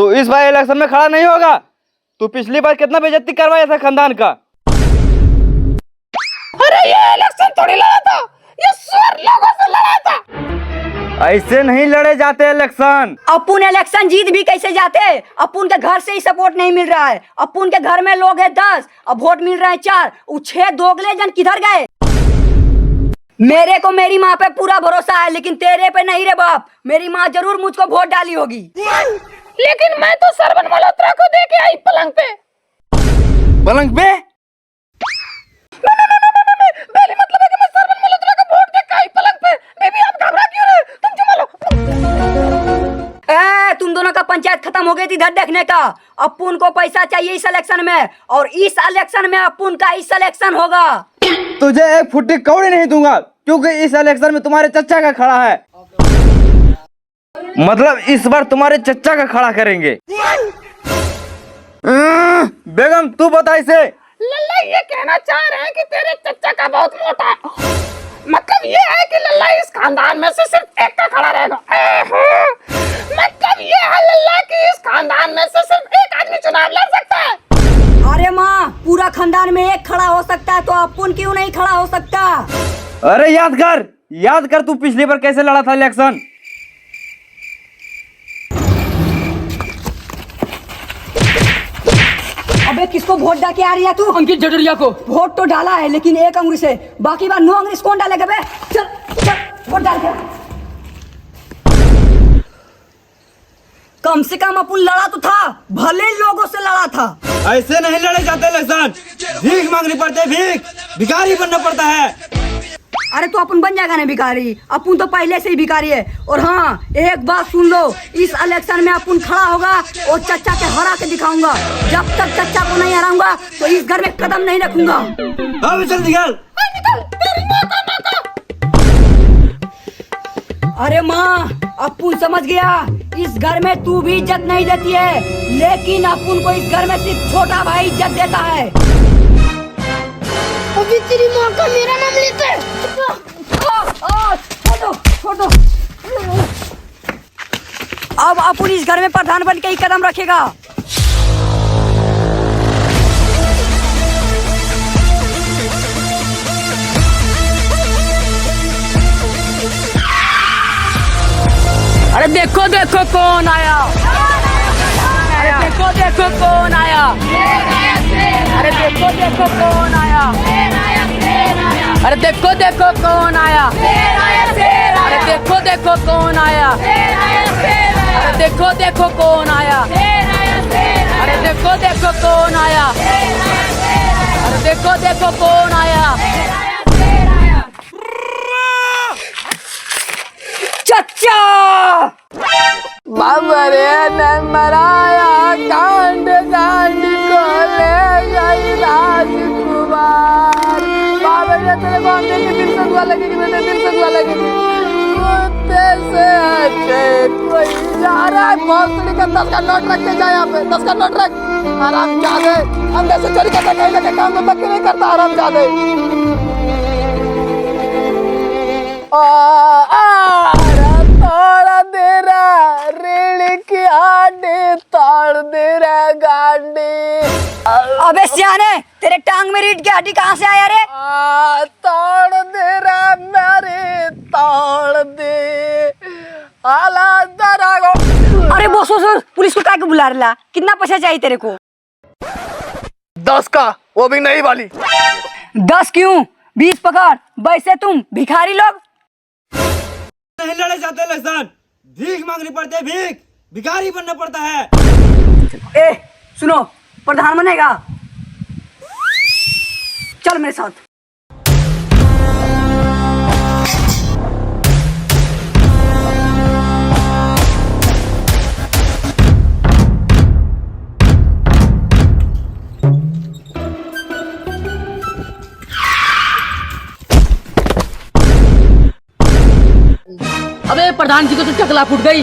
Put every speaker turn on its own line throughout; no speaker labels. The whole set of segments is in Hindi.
तो इस बार इलेक्शन में खड़ा नहीं होगा। तू पिछली बार कितना बेइज्जती करवाया था खानदान का।
अरे ये इलेक्शन थोड़ी लड़ा था, ये सुअर लोगों से लड़ा था।
ऐसे नहीं लड़े जाते इलेक्शन।
अपुन इलेक्शन जीत भी कैसे जाते? अपुन के घर से ही सपोर्ट नहीं मिल रहा है। अपुन के घर में लोग है 10 और वोट मिल रहे हैं 4। वो 6 दोगले जन किधर गए? मेरे को मेरी माँ पे पूरा भरोसा है, लेकिन तेरे पे नहीं रे बाप। मेरी माँ जरूर मुझको वोट डाली होगी।
लेकिन मैं तो सरवन मल्होत्रा को देके आई पलंग पे।
पलंग पे?
पहले मतलब है कि मैं सरवन मल्होत्रा को वोट देके आई पलंग पे। बेबी आप घबरा क्यों रहे? तुम क्यों मालो?
तुम दोनों का पंचायत खत्म हो गई थी इधर देखने का। अपुन को पैसा चाहिए इस इलेक्शन में, और इस इलेक्शन में अपुन का इस इलेक्शन होगा।
तुझे एक फुट्टी कौड़ी नहीं दूंगा, क्योंकि इस इलेक्शन में तुम्हारे चचा का खड़ा है। मतलब इस बार तुम्हारे चचा का खड़ा करेंगे। बेगम तू बता इसे।
लल्ला ये कहना चाह रहे हैं कि तेरे चचा का बहुत मोटा है। मतलब ये है कि लल्ला इस खानदान में से सिर्फ एक का खड़ा रहेगा। मतलब ये है लल्ला कि इस खानदान में से सिर्फ एक आदमी चुनाव लड़ सकता है।
अरे माँ, पूरा खानदान में एक खड़ा हो सकता है तो अपुन क्यों नहीं खड़ा हो सकता?
अरे याद कर तू पिछली बार कैसे लड़ा था इलेक्शन।
अबे किसको वोट डाल के आ रही है तू?
अंकित जटरिया को।
वोट तो डाला है, लेकिन एक अंगुली से, बाकी बार 9 अंगुली कौन डालेगा बे? चल चल वोट डाल के। कम से कम अपन लड़ा तो था, भले लोगों से लड़ा था।
ऐसे नहीं लड़े जाते इलेक्शन। भीख मांगनी पड़ती है, भिखारी बनना पड़ता है।
अरे तो अपन बन जाएगा ना भिखारी? अपन तो पहले से ही भिखारी है। और हाँ, एक बात सुन लो, इस इलेक्शन में अपन खड़ा होगा और चचा के हरा के दिखाऊंगा। जब तक चचा को नहीं हराऊंगा तो इस घर में कदम नहीं रखूंगा।
अब चल निकल।
अरे माँ, अपुन समझ गया, इस घर में तू भी इज्जत नहीं देती है, लेकिन अपुन को इस घर में सिर्फ छोटा भाई इज्जत देता है।
अभी तेरी माँ का मेरा नाम लेते हैं।
छोड़ो। अब अपुन इस घर में प्रधान बन के ही कदम रखेगा।
अरे देखो देखो कौन आया। अरे देखो देखो कौन आया। अरे देखो देखो कौन आया। अरे देखो देखो कौन आया। अरे देखो देखो कौन आया। अरे देखो देखो कौन आया। अरे देखो देखो कौन आया। अरे देखो देखो कौन आया।
चचा
बाबा रे ने मराया कांड कांड को ले गई राजकुमार। बाबा रे तेरे को हमने के दिल से दुआ लगेगी, बेटे दिल से दुआ लगेगी। कुत्ते से अच्छे कोई जा रहा है। भोसड़ी का 10 का नोट रख के जा, यहाँ पे 10 का नोट रख। आराम जादे अंदर से चोरी करता, कहीं लगे काम में बक्की नहीं करता। आराम जादे तोड़ दे रहा रेल की आडी, तोड़ दे रहा गाड़ी।
अबे सियाने, तेरे टांग में रीढ़ की हड्डी कहाँ से आया रे?
तोड़ दे रहा मेरी, तोड़ दे आला दरागो।
अरे बॉस पुलिस को काहे को बुला रहा? कितना पैसा चाहिए तेरे को?
10 का, वो भी नहीं वाली।
10 क्यों? 20 पकड़। वैसे तुम भिखारी लोग
नहीं लड़े जाते इलेक्शन। भीख मांगनी पड़ती है, भिखारी बनना पड़ता है।
ए सुनो, प्रधान बनेगा? चल मेरे साथ।
अबे प्रधान जी को तो चकला फूट गई।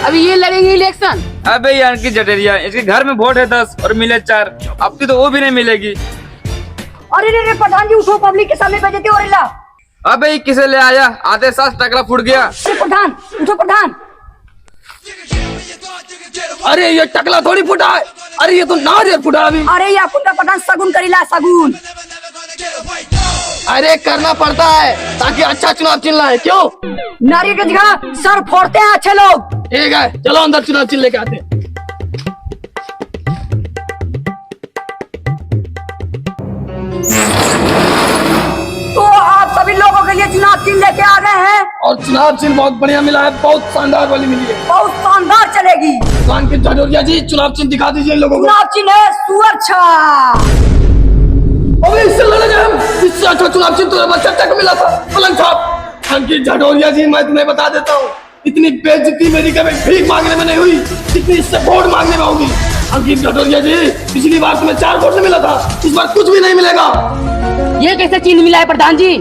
अभी ये लड़ेंगे इलेक्शन।
अबे यार की जटेरिया, इसके घर में वोट है 10 और मिले 4। अब की तो वो भी नहीं मिलेगी।
अरे रे प्रधान जी उठो, पब्लिक के सामने बेइज्जती हो रही ला।
अबे किसे ले आया? आधे साथ टकला फूट गया।
प्रधान उठो प्रधान।
अरे ये टकला थोड़ी फुटा है, अरे ये तो नारियल फुटा अभी।
अरे ये अपन का पठान सगुन करीला सगुन।
अरे करना पड़ता है ताकि अच्छा चुनाव चिन्ह है। क्यों?
नारियल की जगह सर फोड़ते हैं अच्छे लोग।
ठीक है, चलो अंदर चुनाव चिन्ह लेके आते हैं।
तो आप सभी लोगों के लिए चुनाव चिन्ह लेके आ गए हैं।
और चुनाव चिन्ह बहुत बढ़िया मिला है, बहुत शानदार वाली मिली है,
बहुत शानदार चलेगी।
कान के झडोरिया जी चुनाव चिन्ह दिखा दीजिए इन लोगों को।
चुनाव चिन्ह है सुअर छाप।
अबे इससे लड़ेंगे हम, इससे अच्छा चुनाव चिन्ह तो बच्चा तक मिला था, पलंग छाप। अंकित झडोरिया जी मैं तुम्हें बता देता हूँ, इतनी बेइज्जती मेरी कभी भीख मांगने में नहीं हुई जितनी इससे वोट मांगने में होगी। अंकित झडोरिया जी पिछली बार तुम्हें 4 वोट मिला था, इस बार कुछ भी नहीं मिलेगा।
ये कैसे चिन्ह मिला है प्रधान जी?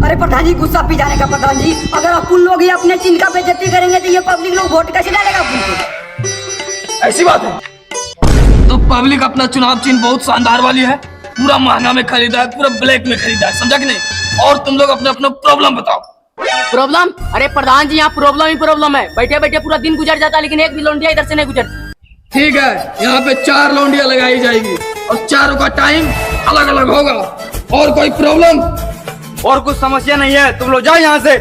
अरे प्रधान जी गुस्सा पी जाने का प्रधान जी, अगर अपन लोग ही अपने चिन्ह का बेइज्जती करेंगे तो ये पब्लिक लोग वोट कैसे डालेगा अपन को?
ऐसी बात है तो पब्लिक अपना चुनाव चिन्ह बहुत शानदार वाली है, पूरा महंगा में खरीदा है, पूरा ब्लैक में खरीदा है, समझा कि नहीं? और तुम लोग अपने अपना प्रॉब्लम बताओ।
प्रॉब्लम? अरे प्रधान जी यहाँ प्रॉब्लम ही प्रॉब्लम है, बैठे बैठे पूरा दिन गुजर जाता है लेकिन एक भी लौंडिया इधर से नहीं गुजरती।
ठीक है, यहाँ पे 4 लौंडियां लगाई जाएगी और चारों का टाइम अलग अलग होगा। और कोई प्रॉब्लम?
और कुछ समस्या नहीं है, तुम लोग जाओ यहाँ से।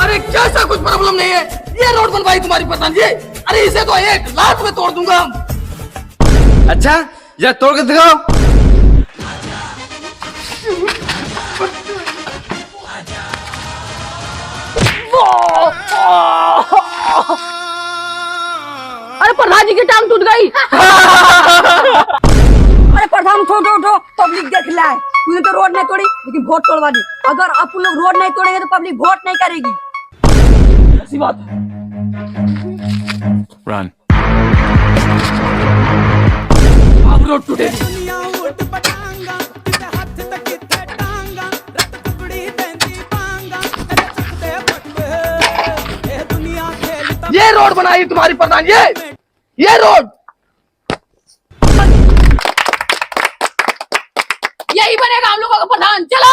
अरे कैसा कुछ प्रॉब्लम नहीं है, ये रोड बनवाई तुम्हारी प्रधान जी। अरे इसे तो 1 लाख में तोड़ दूंगा हम।
अच्छा या तोड़ के दिखाओ।
अरे प्रधान जी की टांग टूट गई। अरे प्रधान उठो उठो उठो, पब्लिक देख रहा है, तूने तो रोड नहीं तोड़ी लेकिन वोट तोड़वा दी। अगर आप लोग रोड नहीं तोड़ेंगे तो पब्लिक वोट नहीं करेगी।
ऐसी बात है।
Run.
अब रोड टूटेगी। ये रोड बनाई तुम्हारी प्रधान, ये रोड
यही बनेगा हम लोगों का प्रधान। चलो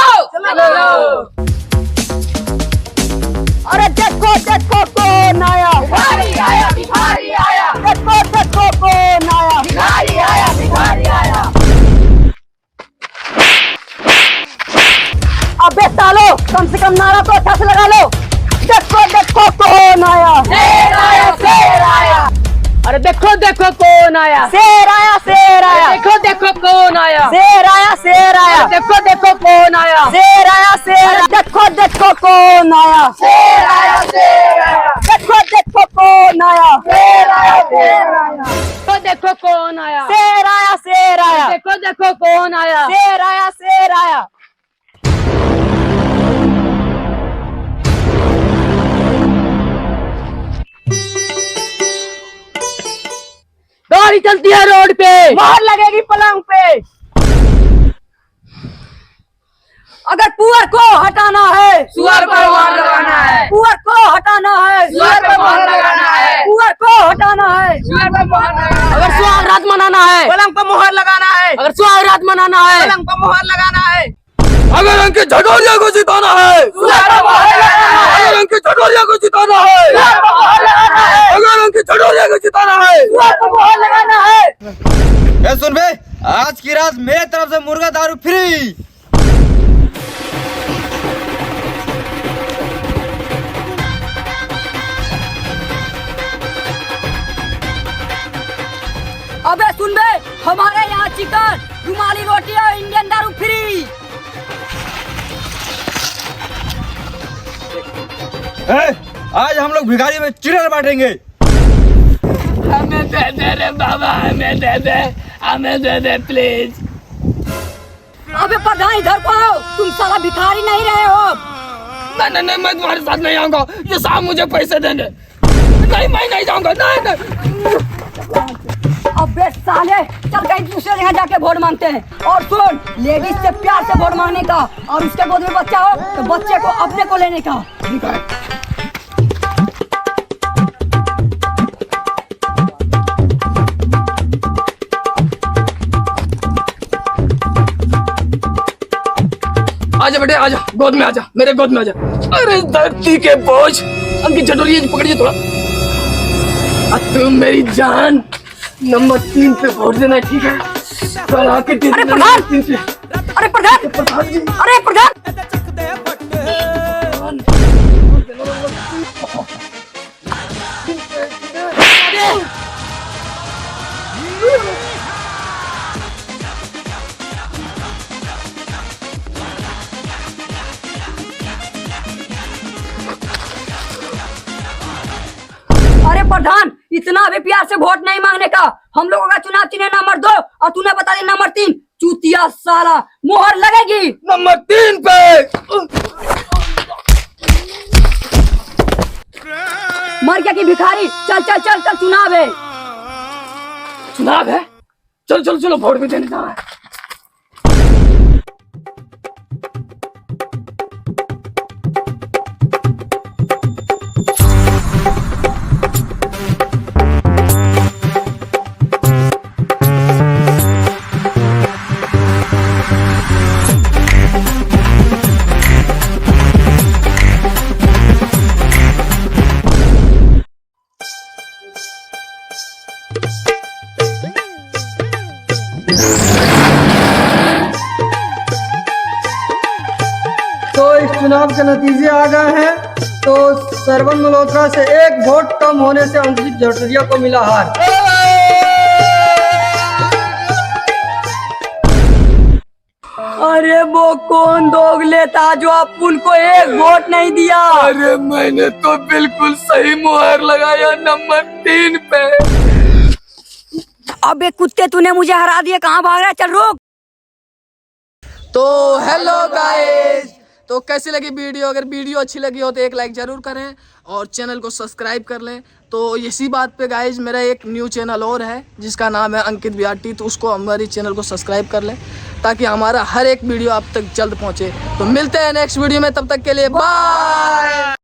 अरे देखो देखो कौन आया, भिखारी आया, भिखारी आया। देखो देखो कौन आया, भिखारी आया, भिखारी आया। अबे सालो कम से कम नारा तो अच्छा से लगा लो। देखो देखो कौन आया, शेर आया, शेर आया। अरे देखो देखो कौन आया, शेर आया, शेर आया। देखो देखो कौन आया, शेर आया, शेर आया। देखो देखो कौन आया, शेर आया, शेर। देखो देखो कौन आया, शेर आया, शेर आया। देखो देखो कौन आया, शेर आया, शेर आया। देखो देखो कौन आया, शेर आया, शेर आया। देखो देखो कौन आया, शेर आया, शेर आया। गाड़ी चलती है रोड पे, मोहर लगेगी पलंग पे। अगर पुअर को हटाना है,
सुअर पर मोहर लगाना है।
पुअर को हटाना है,
सुअर पर मोहर लगाना है।
पुअर को हटाना है,
सुअर पर मोहर लगाना है।
अगर सुहाग रात मनाना है,
पलंग पर मोहर लगाना है।
अगर सुहाग रात मनाना है,
पलंग पर मोहर लगाना है। अगर अंकित झडोरिया को जिताना है, अगर अंकित झडोरिया को जिताना है, अगर अंकित झडोरिया को जिताना है,
लगाना है।
ए सुन बे, आज की रात मेरे तरफ से मुर्गा दारू फ्री।
अबे सुन बे, हमारे यहाँ चिकन, रुमाली रोटी और इंडियन दारू फ्री।
आज हम लोग भिखारी में चिड़र बांटेंगे।
हमें दे दे रे बाबा, हमें दे दे प्लीज।
अबे प्रधान इधर को आओ, तुम साला भिखारी नहीं रहे हो।
नहीं मैं तुम्हारे साथ नहीं आऊंगा, ये साहब मुझे पैसे देंगे। नहीं मैं नहीं जाऊंगा, नहीं।
अबे साले चल कहीं दूसरे जगह जाके वोट मांगते हैं। और सुन, लेडीज से प्यार से वोट मांगने का, और उसके गोद में बच्चा हो तो बच्चे को अपने को लेने का।
ठीक है। आजा बेटे आजा, गोद में आजा, मेरे गोद में आजा। अरे धरती के बोझ, अंकित जटोरिया जी पकड़िए थोड़ा। अब तुम मेरी जान नंबर 3 पे वोट देना, ठीक है? कल आके दे
अरे
देना
प्रधान!
नंबर 3 पे।
अरे प्रधान,
प्रधान जी,
अरे प्रधान, अरे प्रधान, इतना भी प्यार से वोट नहीं मांगने का। हम लोगों का चुनाव चिन्ह नंबर 2 और तूने बता दिया नंबर 3। चूतिया साला, मोहर लगेगी।
नंबर 3 पे।
मर गया कि भिखारी। चल चल चल चल, चुनाव है।
चुनाव है, चलो चलो चलो वोट भी देने जाना है।
तो इस चुनाव के नतीजे आ गए हैं। तो सरवन मल्होत्रा से 1 वोट कम होने से अंकित जटोरिया को मिला हार।
अरे वो कौन दोगले था जो अपन को 1 वोट नहीं दिया?
अरे मैंने तो बिल्कुल सही मुहर लगाया नंबर 3 पे।
अबे कुत्ते, तूने मुझे हरा दिया। कहाँ भाग रहा है? चल रुक।
तो हेलो गाइस, तो कैसी लगी वीडियो? अगर वीडियो अच्छी लगी हो तो एक लाइक जरूर करें और चैनल को सब्सक्राइब कर लें। तो इसी बात पे गाइस, मेरा एक न्यू चैनल और है जिसका नाम है अंकित बिहाटी, तो उसको हमारी चैनल को सब्सक्राइब कर लें ताकि हमारा हर एक वीडियो आप तक जल्द पहुंचे। तो मिलते हैं नेक्स्ट वीडियो में, तब तक के लिए बाय।